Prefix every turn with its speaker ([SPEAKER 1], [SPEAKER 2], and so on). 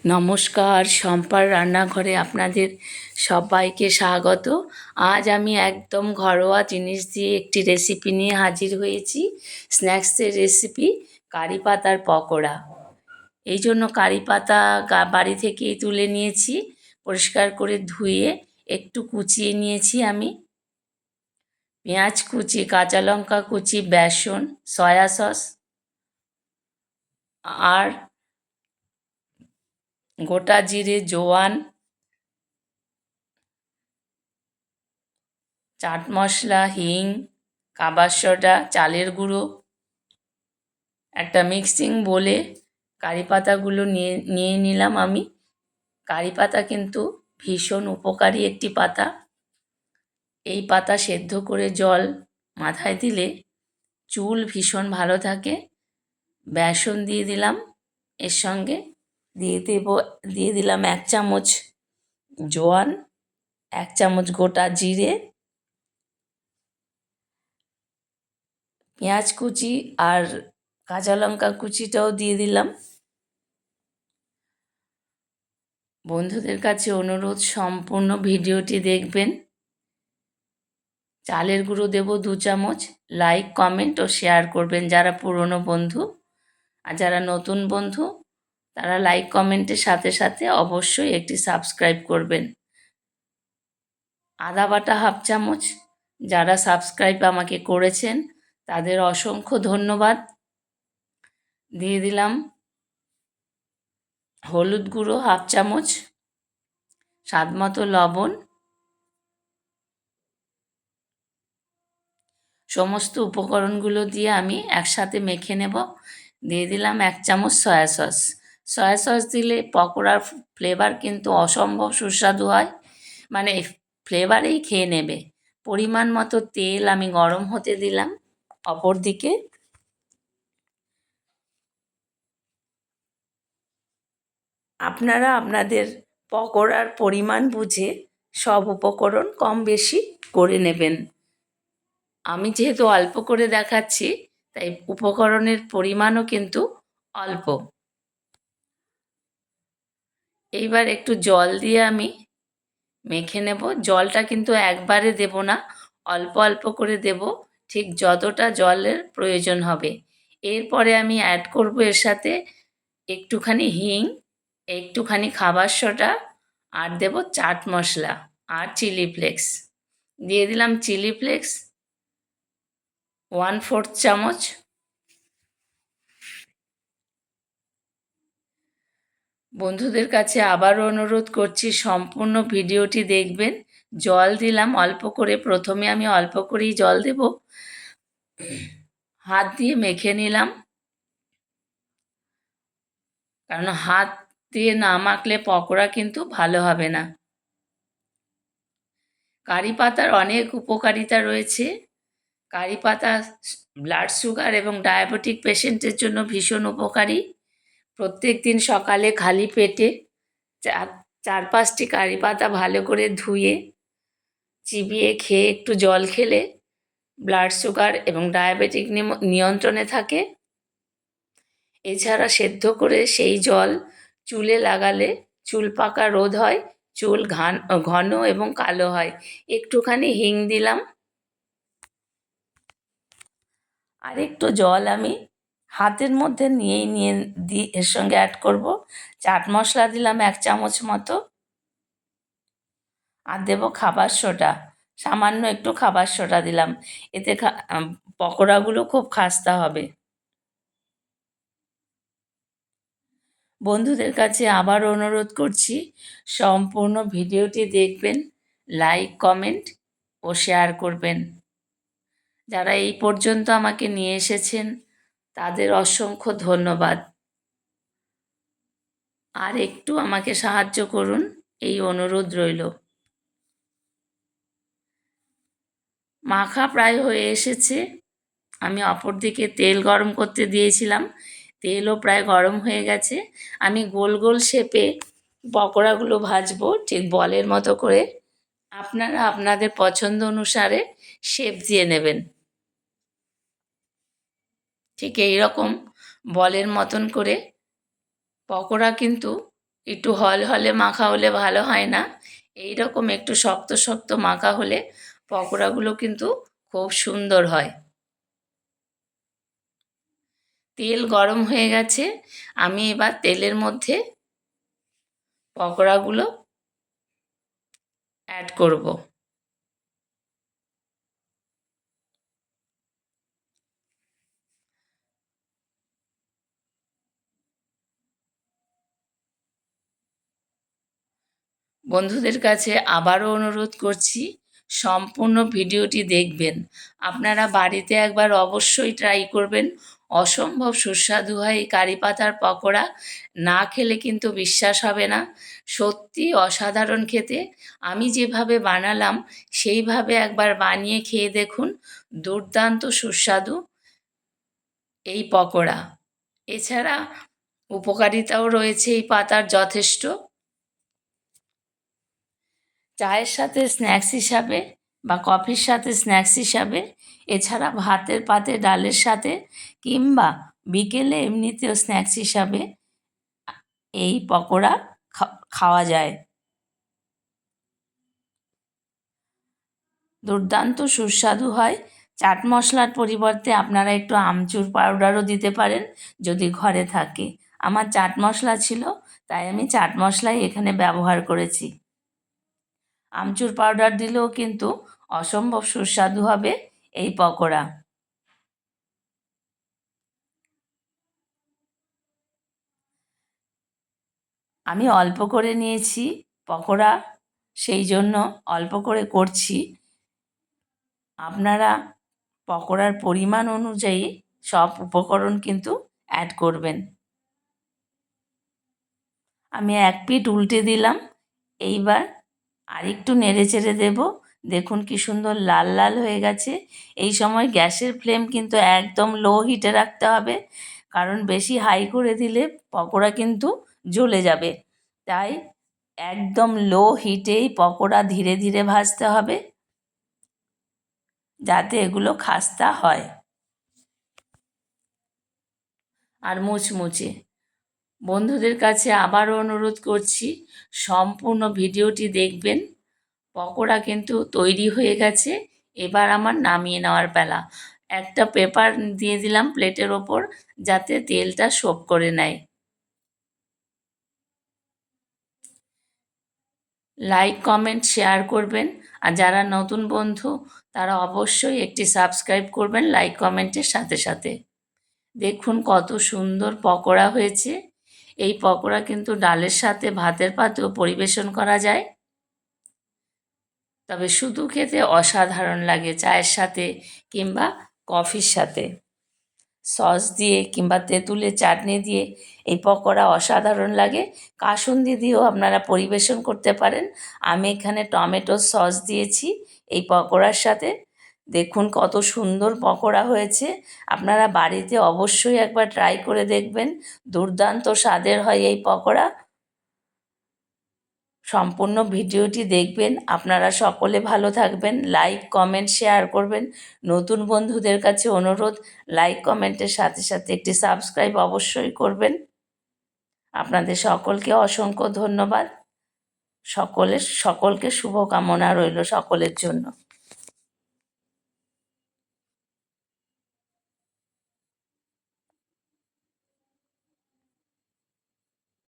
[SPEAKER 1] নমস্কার, শম্পার রান্নাঘরে আপনাদের সবাইকে স্বাগত। আজ আমি একদম ঘরোয়া জিনিস দিয়ে একটি রেসিপি নিয়ে হাজির হয়েছি। স্ন্যাক্সের রেসিপি, কারি পাতার পকোড়া। এই জন্য কারি পাতা বাড়ি থেকেই তুলে নিয়েছি, পরিষ্কার করে ধুয়ে একটু কুচিয়ে নিয়েছি আমি। পেঁয়াজ কুচি, কাঁচা লঙ্কা কুচি, বেসন, সয়া সস আর গোটা জিরে, জোয়ান, চাট মশলা, হিং, খাবার সোডা, চালের গুঁড়ো। একটা মিক্সিং বলে কারি পাতাগুলো নিয়ে নিলাম আমি। কারি পাতা কিন্তু ভীষণ উপকারী একটি পাতা। এই পাতা সেদ্ধ করে জল মাথায় দিলে চুল ভীষণ ভালো থাকে। বেসন দিয়ে দিলাম, এর সঙ্গে দিয়ে দিলাম 1 চামচ জোয়ান, 1 চামচ গোটা জিরে, পেঁয়াজ কুচি আর কাঁচা লঙ্কা কুচিটাও দিয়ে দিলাম। বন্ধুদের কাছে অনুরোধ, সম্পূর্ণ ভিডিওটি দেখবেন। চালের গুঁড়ো দেব 2 চামচ। লাইক, কমেন্ট ও শেয়ার করবেন যারা পুরনো বন্ধু, আর যারা নতুন বন্ধু তারা লাইক কমেন্টের সাথে সাথে অবশ্যই একটি সাবস্ক্রাইব করবেন। আদা বাটা 1/2 চামচ। যারা সাবস্ক্রাইব আমাকে করেছেন তাদের অসংখ্য ধন্যবাদ। দিয়ে দিলাম হলুদ গুঁড়ো 1/2 চামচ, স্বাদ মতো লবণ। সমস্ত উপকরণগুলো দিয়ে আমি একসাথে মেখে নেব। দিয়ে দিলাম 1 চামচ সয়া সস। সয়া সস দিলে পকোড়ার ফ্লেভার কিন্তু অসম্ভব সুস্বাদু হয়, মানে ফ্লেভারেই খেয়ে নেবে। পরিমাণ মতো তেল আমি গরম হতে দিলাম। অপর দিকে আপনারা আপনাদের পকোড়ার পরিমাণ বুঝে সব উপকরণ কম বেশি করে নেবেন। আমি যেহেতু অল্প করে দেখাচ্ছি তাই উপকরণের পরিমাণও কিন্তু অল্প। এইবার একটু জল দিয়ে আমি মেখে নেব। জলটা কিন্তু একবারে দেব না, অল্প অল্প করে দেব, ঠিক যতটা জলের প্রয়োজন হবে। এরপরে আমি অ্যাড করব এর সাথে একটুখানি হিং, একটুখানি খাবার সোডা, আর দেব চাট মশলা আর চিলি ফ্লেক্স। দিয়ে দিলাম চিলি ফ্লেক্স 1/4 চামচ। বন্ধুদের কাছে আবারও অনুরোধ করছি, সম্পূর্ণ ভিডিওটি দেখবেন। জল দিলাম অল্প করে, প্রথমে আমি অল্প করেই জল দেব। হাত দিয়ে মেখে নিলাম, কারণ হাত দিয়ে না মাখলে পকোড়া কিন্তু ভালো হবে না। কারি পাতার অনেক উপকারিতা রয়েছে। কারি পাতা ব্লাড সুগার এবং ডায়াবেটিক পেশেন্টের জন্য ভীষণ উপকারী। প্রত্যেক দিন সকালে খালি পেটে 4-5টি কারি পাতা ভালো করে ধুয়ে চিবিয়ে খেয়ে একটু জল খেলে ব্লাড সুগার এবং ডায়াবেটিক নিয়ন্ত্রণে থাকে। এছাড়া সেদ্ধ করে সেই জল চুলে লাগালে চুল পাকা রোধ হয়, চুল ঘন এবং কালো হয়। একটুখানি হিং দিলাম, আর একটু জল আমি হাতের মধ্যে নিয়ে এর সঙ্গে অ্যাড করব। চাট মশলা দিলাম 1 চামচ মতো, আর দেব খাবার সোডা, সামান্য একটু খাবার সোডা দিলাম। এতে পকোড়াগুলো খুব খাস্তা হবে। বন্ধুদের কাছে আবার অনুরোধ করছি, সম্পূর্ণ ভিডিওটি দেখবেন, লাইক, কমেন্ট ও শেয়ার করবেন। যারা এই পর্যন্ত আমাকে নিয়ে এসেছেন তাদের অসংখ্য ধন্যবাদ। আর একটু আমাকে সাহায্য করুন, এই অনুরোধ রইল। মাখা প্রায় হয়ে এসেছে। আমি অপর দিকে তেল গরম করতে দিয়েছিলাম, তেলও প্রায় গরম হয়ে গেছে। আমি গোল গোল শেপে পকোড়াগুলো ভাজবো, ঠিক বলের মতো করে। আপনারা আপনাদের পছন্দ অনুসারে শেপ দিয়ে নেবেন। ঠিক এই রকম বলের মতন করে পকোড়া কিন্তু একটু হলহলে মাখা হলে ভালো হয় না, এই রকম একটু শক্ত শক্ত মাখা হলে পকোড়াগুলো কিন্তু খুব সুন্দর হয়। তেল গরম হয়ে গেছে, আমি এবার তেলের মধ্যে পকোড়াগুলো অ্যাড করব। বন্ধুদের কাছে আবারও অনুরোধ করছি, সম্পূর্ণ ভিডিওটি দেখবেন। আপনারা বাড়িতে একবার অবশ্যই ট্রাই করবেন, অসম্ভব সুস্বাদু হয় এই কারি পাতার পকোড়া। না খেলে কিন্তু বিশ্বাস হবে না, সত্যি অসাধারণ খেতে। আমি যেভাবে বানালাম সেইভাবে একবার বানিয়ে খেয়ে দেখুন, দুর্দান্ত সুস্বাদু এই পকোড়া। এছাড়া উপকারিতাও রয়েছে এই পাতার যথেষ্ট। চায়ের সাথে স্ন্যাক্স হিসাবে বা কফির সাথে স্ন্যাক্স হিসাবে, এছাড়া ভাতের পাতে ডালের সাথে, কিংবা বিকেলে এমনিতেও স্ন্যাক্স হিসাবে এই পকোড়া খাওয়া যায়। দুর্দান্ত সুস্বাদু হয়। চাট মশলার পরিবর্তে আপনারা একটু আমচুর পাউডারও দিতে পারেন যদি ঘরে থাকে। আমার চাট মশলা ছিল, তাই আমি চাট মশলাই এখানে ব্যবহার করেছি। আমচুর পাউডার দিলেও কিন্তু অসম্ভব সুস্বাদু হবে এই পকোড়া। আমি অল্প করে নিয়েছি পকোড়া, সেই জন্য অল্প করে করছি। আপনারা পকোড়ার পরিমাণ অনুযায়ী সব উপকরণ কিন্তু অ্যাড করবেন। আমি এক পিঠ উল্টে দিলাম, এইবার আরেকটু নেড়ে চেড়ে দেবো। দেখুন কি সুন্দর লাল লাল হয়ে গেছে। এই সময় গ্যাসের ফ্লেম কিন্তু একদম লো হিটে রাখতে হবে, কারণ বেশি হাই করে দিলে পকোড়া কিন্তু জ্বলে যাবে। তাই একদম লো হিটেই পকোড়া ধীরে ধীরে ভাজতে হবে, যাতে এগুলো খাস্তা হয় আর মুচমুচে। বন্ধুদের কাছে আবারও অনুরোধ করছি, সম্পূর্ণ ভিডিওটি দেখবেন। পকোড়া কিন্তু তৈরি হয়ে গেছে, এবার আমার নামিয়ে নেওয়ার পালা। একটা পেপার দিয়ে দিলাম প্লেটের ওপর, যাতে তেলটা সোপ করে নেয়। লাইক কমেন্ট শেয়ার করবেন, আর যারা নতুন বন্ধু তারা অবশ্যই একটি সাবস্ক্রাইব করবেন লাইক কমেন্টের সাথে সাথে। দেখুন কত সুন্দর পকোড়া হয়েছে। এই পকোড়া কিন্তু ডালের সাথে ভাতের পাতেও পরিবেশন করা যায়, তবে শুধু খেতে অসাধারণ লাগে চায়ের সাথে কিংবা কফির সাথে। সস দিয়ে কিংবা তেঁতুলের চাটনি দিয়ে এই পকোড়া অসাধারণ লাগে। কাসুন্দি দিয়েও আপনারা পরিবেশন করতে পারেন। আমি এখানে টমেটোর সস দিয়েছি এই পকোড়ার সাথে। দেখুন কত সুন্দর পকোড়া হয়েছে। আপনারা বাড়িতে অবশ্যই একবার ট্রাই করে দেখবেন, দুর্দান্ত স্বাদের হয় এই পকোড়া। সম্পূর্ণ ভিডিওটি দেখবেন। আপনারা সকলে ভালো থাকবেন, লাইক কমেন্ট শেয়ার করবেন। নতুন বন্ধুদের কাছে অনুরোধ, লাইক কমেন্টের সাথে সাথে একটি সাবস্ক্রাইব অবশ্যই করবেন। আপনাদের সকলকে অসংখ্য ধন্যবাদ। সকলকে শুভকামনা রইল সকলের জন্য।